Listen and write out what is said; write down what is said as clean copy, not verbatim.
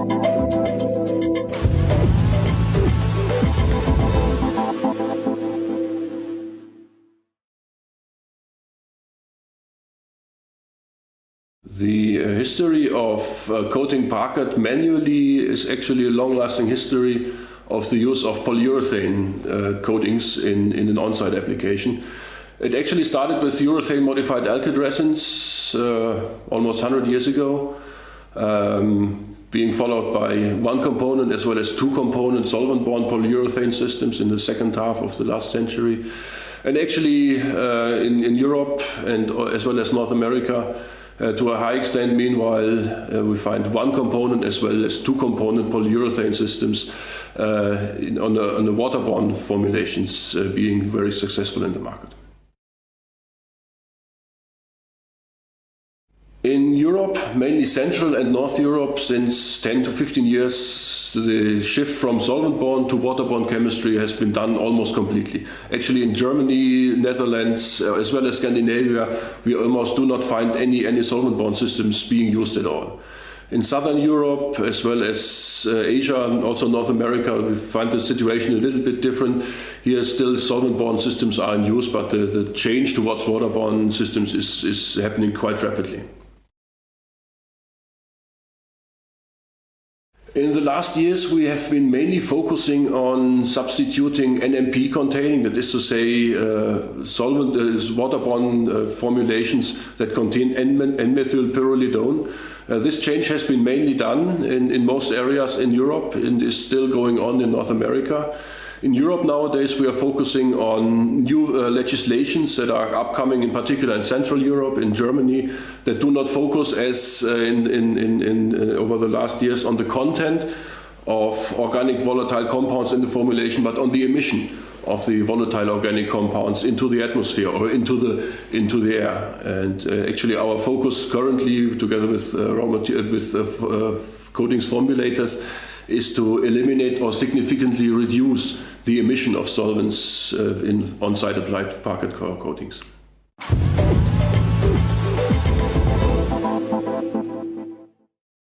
The history of coating parquet manually is actually a long-lasting history of the use of polyurethane coatings in an on-site application. It actually started with urethane modified alkyd resins almost 100 years ago, being followed by one component as well as two component solvent-borne polyurethane systems in the second half of the last century. And actually in Europe and as well as North America, to a high extent, meanwhile, we find one component as well as two component polyurethane systems on the waterborne formulations being very successful in the market. In Europe, mainly Central and North Europe, since 10 to 15 years, the shift from solvent-borne to waterborne chemistry has been done almost completely. Actually, in Germany, Netherlands, as well as Scandinavia, we almost do not find any solvent-borne systems being used at all. In Southern Europe, as well as Asia and also North America, we find the situation a little bit different. Here still solvent-borne systems are in use, but the change towards waterborne systems is happening quite rapidly. In the last years, we have been mainly focusing on substituting NMP containing, that is to say, waterborne formulations that contain N-methylpyrrolidone. This change has been mainly done in most areas in Europe and is still going on in North America. In Europe nowadays, we are focusing on new legislations that are upcoming, in particular in Central Europe, in Germany, that do not focus as over the last years on the content of organic volatile compounds in the formulation, but on the emission of the volatile organic compounds into the atmosphere or into the air. And actually, our focus currently, together with coatings formulators, is to eliminate or significantly reduce the emission of solvents in on-site applied parquet coatings.